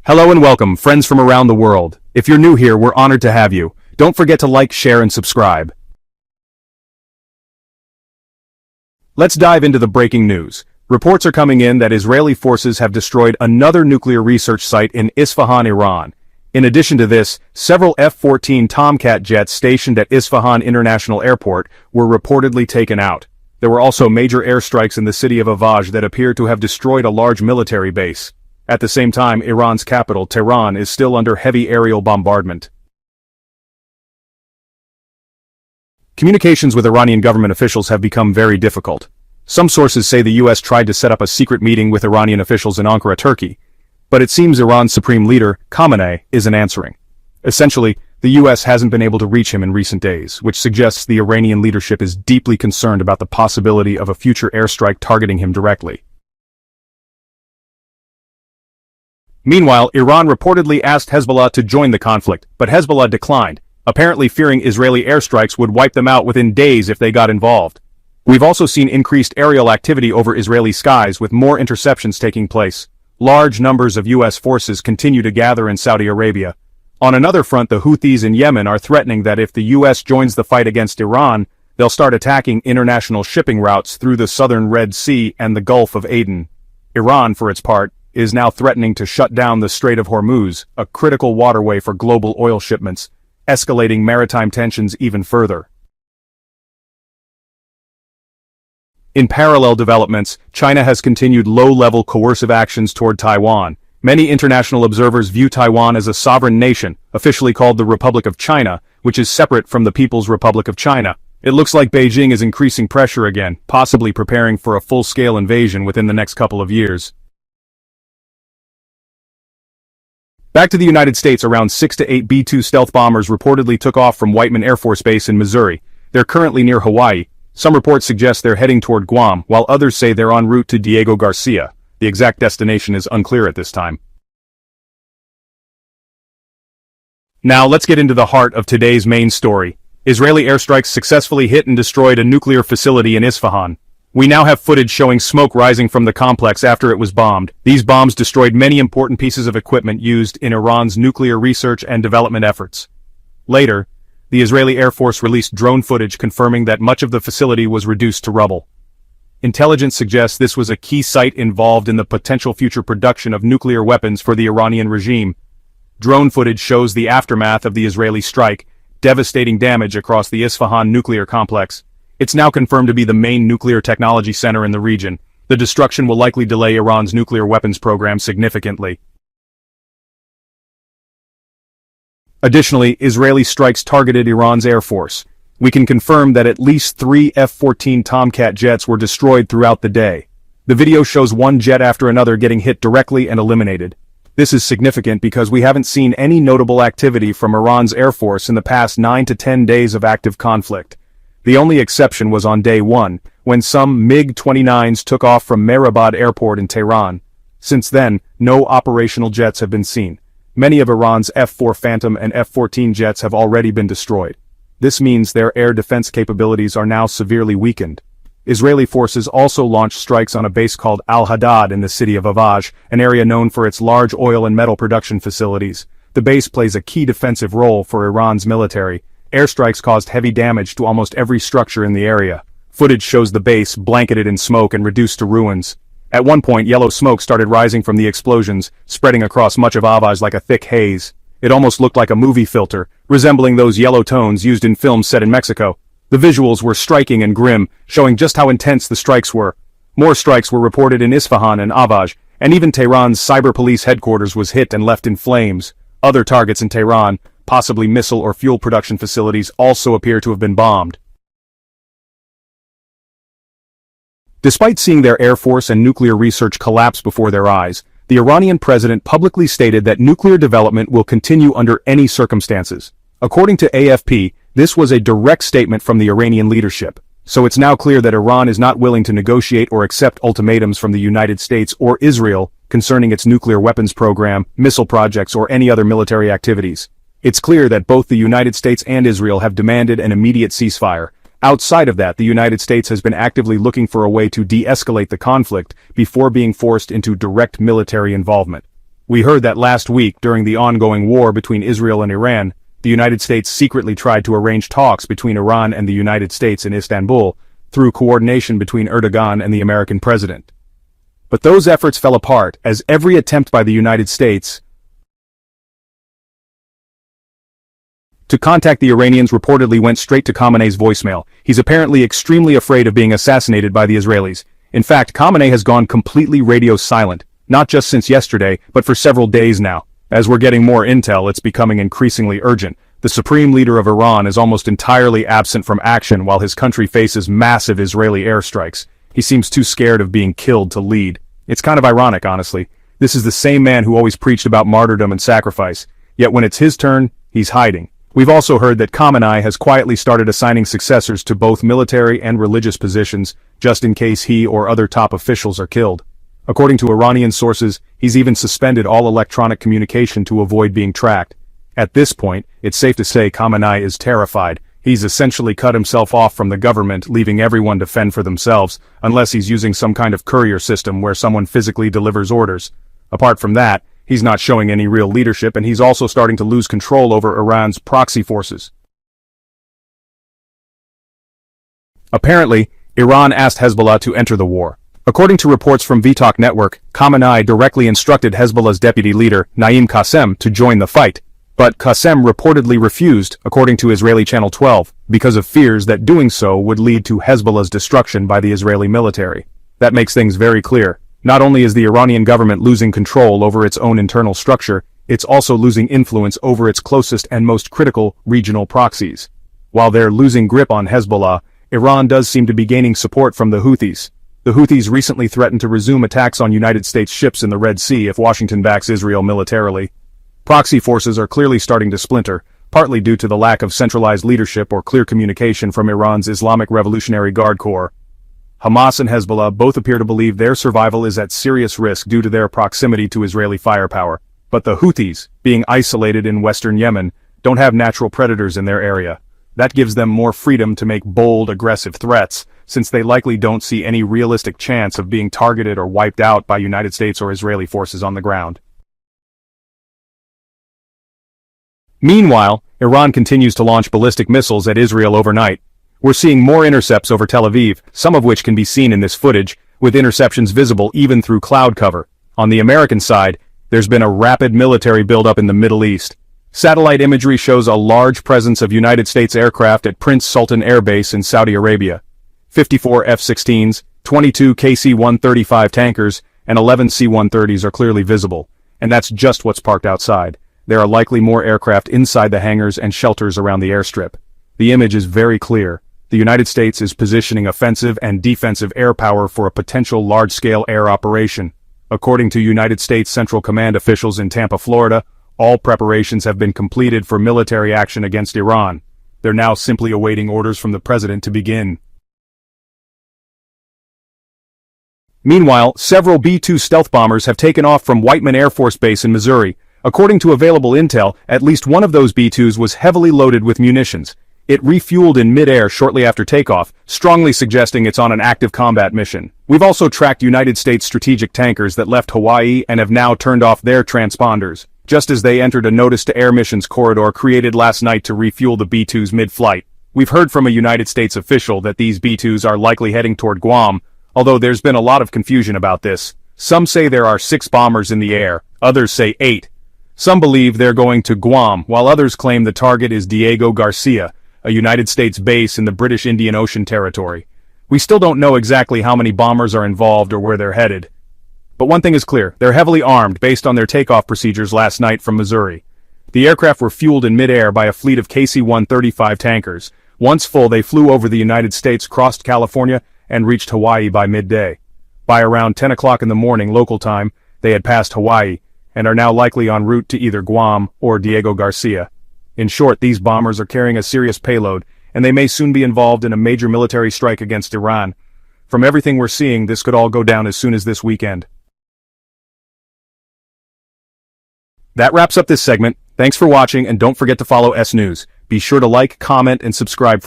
Hello and welcome, friends from around the world. If you're new here, we're honored to have you. Don't forget to like, share, and subscribe. Let's dive into the breaking news. Reports are coming in that Israeli forces have destroyed another nuclear research site in Isfahan, Iran. In addition to this, several F-14 Tomcat jets stationed at Isfahan International Airport were reportedly taken out. There were also major airstrikes in the city of Avaj that appear to have destroyed a large military base. At the same time, Iran's capital, Tehran, is still under heavy aerial bombardment. Communications with Iranian government officials have become very difficult. Some sources say the US tried to set up a secret meeting with Iranian officials in Ankara, Turkey. But it seems Iran's supreme leader, Khamenei, isn't answering. Essentially, the US hasn't been able to reach him in recent days, which suggests the Iranian leadership is deeply concerned about the possibility of a future airstrike targeting him directly. Meanwhile, Iran reportedly asked Hezbollah to join the conflict, but Hezbollah declined, apparently fearing Israeli airstrikes would wipe them out within days if they got involved. We've also seen increased aerial activity over Israeli skies with more interceptions taking place. Large numbers of US forces continue to gather in Saudi Arabia. On another front, the Houthis in Yemen are threatening that if the US joins the fight against Iran, they'll start attacking international shipping routes through the southern Red Sea and the Gulf of Aden. Iran, for its part, is now threatening to shut down the Strait of Hormuz, a critical waterway for global oil shipments, escalating maritime tensions even further. In parallel developments, China has continued low-level coercive actions toward Taiwan. Many international observers view Taiwan as a sovereign nation, officially called the Republic of China, which is separate from the People's Republic of China. It looks like Beijing is increasing pressure again, possibly preparing for a full-scale invasion within the next couple of years. Back to the United States, around 6 to 8 B-2 stealth bombers reportedly took off from Whiteman Air Force Base in Missouri. They're currently near Hawaii. Some reports suggest they're heading toward Guam, while others say they're en route to Diego Garcia. The exact destination is unclear at this time. Now let's get into the heart of today's main story. Israeli airstrikes successfully hit and destroyed a nuclear facility in Isfahan. We now have footage showing smoke rising from the complex after it was bombed. These bombs destroyed many important pieces of equipment used in Iran's nuclear research and development efforts. Later, the Israeli Air Force released drone footage confirming that much of the facility was reduced to rubble. Intelligence suggests this was a key site involved in the potential future production of nuclear weapons for the Iranian regime. Drone footage shows the aftermath of the Israeli strike, devastating damage across the Isfahan nuclear complex. It's now confirmed to be the main nuclear technology center in the region. The destruction will likely delay Iran's nuclear weapons program significantly. Additionally, Israeli strikes targeted Iran's air force. We can confirm that at least 3 F-14 Tomcat jets were destroyed throughout the day. The video shows one jet after another getting hit directly and eliminated. This is significant because we haven't seen any notable activity from Iran's air force in the past 9 to 10 days of active conflict. The only exception was on day 1, when some MiG-29s took off from Mehrabad Airport in Tehran. Since then, no operational jets have been seen. Many of Iran's F-4 Phantom and F-14 jets have already been destroyed. This means their air defense capabilities are now severely weakened. Israeli forces also launched strikes on a base called Al-Haddad in the city of Avaj, an area known for its large oil and metal production facilities. The base plays a key defensive role for Iran's military. Airstrikes caused heavy damage to almost every structure in the area. Footage shows the base blanketed in smoke and reduced to ruins. At one point, yellow smoke started rising from the explosions, spreading across much of Avaj like a thick haze. It almost looked like a movie filter, resembling those yellow tones used in films set in Mexico. The visuals were striking and grim, showing just how intense the strikes were. More strikes were reported in Isfahan and Avaj, and even Tehran's cyber police headquarters was hit and left in flames. Other targets in Tehran, possibly missile or fuel production facilities, also appear to have been bombed. Despite seeing their air force and nuclear research collapse before their eyes, the Iranian president publicly stated that nuclear development will continue under any circumstances. According to AFP, this was a direct statement from the Iranian leadership. So it's now clear that Iran is not willing to negotiate or accept ultimatums from the United States or Israel concerning its nuclear weapons program, missile projects, or any other military activities. It's clear that both the United States and Israel have demanded an immediate ceasefire. Outside of that, the United States has been actively looking for a way to de-escalate the conflict before being forced into direct military involvement. We heard that last week during the ongoing war between Israel and Iran, the United States secretly tried to arrange talks between Iran and the United States in Istanbul through coordination between Erdogan and the American president. But those efforts fell apart as every attempt by the United States to contact the Iranians reportedly went straight to Khamenei's voicemail. He's apparently extremely afraid of being assassinated by the Israelis. In fact, Khamenei has gone completely radio silent, not just since yesterday, but for several days now. As we're getting more intel, it's becoming increasingly urgent. The supreme leader of Iran is almost entirely absent from action while his country faces massive Israeli airstrikes. He seems too scared of being killed to lead. It's kind of ironic, honestly. This is the same man who always preached about martyrdom and sacrifice. Yet when it's his turn, he's hiding. We've also heard that Khamenei has quietly started assigning successors to both military and religious positions, just in case he or other top officials are killed. According to Iranian sources, he's even suspended all electronic communication to avoid being tracked. At this point, it's safe to say Khamenei is terrified. He's essentially cut himself off from the government, leaving everyone to fend for themselves, unless he's using some kind of courier system where someone physically delivers orders. Apart from that, he's not showing any real leadership, and he's also starting to lose control over Iran's proxy forces. Apparently, Iran asked Hezbollah to enter the war. According to reports from V-2 network, Khamenei directly instructed Hezbollah's deputy leader, Naim Qassem, to join the fight. But Qassem reportedly refused, according to Israeli Channel 12, because of fears that doing so would lead to Hezbollah's destruction by the Israeli military. That makes things very clear. Not only is the Iranian government losing control over its own internal structure, it's also losing influence over its closest and most critical regional proxies. While they're losing grip on Hezbollah, Iran does seem to be gaining support from the Houthis. The Houthis recently threatened to resume attacks on United States ships in the Red Sea if Washington backs Israel militarily. Proxy forces are clearly starting to splinter, partly due to the lack of centralized leadership or clear communication from Iran's Islamic Revolutionary Guard Corps. Hamas and Hezbollah both appear to believe their survival is at serious risk due to their proximity to Israeli firepower. But the Houthis, being isolated in western Yemen, don't have natural predators in their area. That gives them more freedom to make bold, aggressive threats, since they likely don't see any realistic chance of being targeted or wiped out by United States or Israeli forces on the ground. Meanwhile, Iran continues to launch ballistic missiles at Israel overnight. We're seeing more intercepts over Tel Aviv, some of which can be seen in this footage, with interceptions visible even through cloud cover. On the American side, there's been a rapid military buildup in the Middle East. Satellite imagery shows a large presence of United States aircraft at Prince Sultan Air Base in Saudi Arabia. 54 F-16s, 22 KC-135 tankers, and 11 C-130s are clearly visible. And that's just what's parked outside. There are likely more aircraft inside the hangars and shelters around the airstrip. The image is very clear. The United States is positioning offensive and defensive air power for a potential large-scale air operation. According to United States Central Command officials in Tampa, Florida, all preparations have been completed for military action against Iran. They're now simply awaiting orders from the president to begin. Meanwhile, several B-2 stealth bombers have taken off from Whiteman Air Force Base in Missouri. According to available intel, at least one of those B-2s was heavily loaded with munitions. It refueled in mid-air shortly after takeoff, strongly suggesting it's on an active combat mission. We've also tracked United States strategic tankers that left Hawaii and have now turned off their transponders, just as they entered a notice-to-air missions corridor created last night to refuel the B-2s mid-flight. We've heard from a United States official that these B-2s are likely heading toward Guam, although there's been a lot of confusion about this. Some say there are 6 bombers in the air, others say 8. Some believe they're going to Guam, while others claim the target is Diego Garcia, a United States base in the British Indian Ocean territory. We still don't know exactly how many bombers are involved or where they're headed. But one thing is clear, they're heavily armed based on their takeoff procedures last night from Missouri. The aircraft were fueled in mid-air by a fleet of KC-135 tankers. Once full, they flew over the United States, crossed California, and reached Hawaii by midday. By around 10 o'clock in the morning local time, they had passed Hawaii, and are now likely en route to either Guam or Diego Garcia. In short, these bombers are carrying a serious payload, and they may soon be involved in a major military strike against Iran. From everything we're seeing, this could all go down as soon as this weekend. That wraps up this segment. Thanks for watching, and don't forget to follow S News. Be sure to like, comment, and subscribe for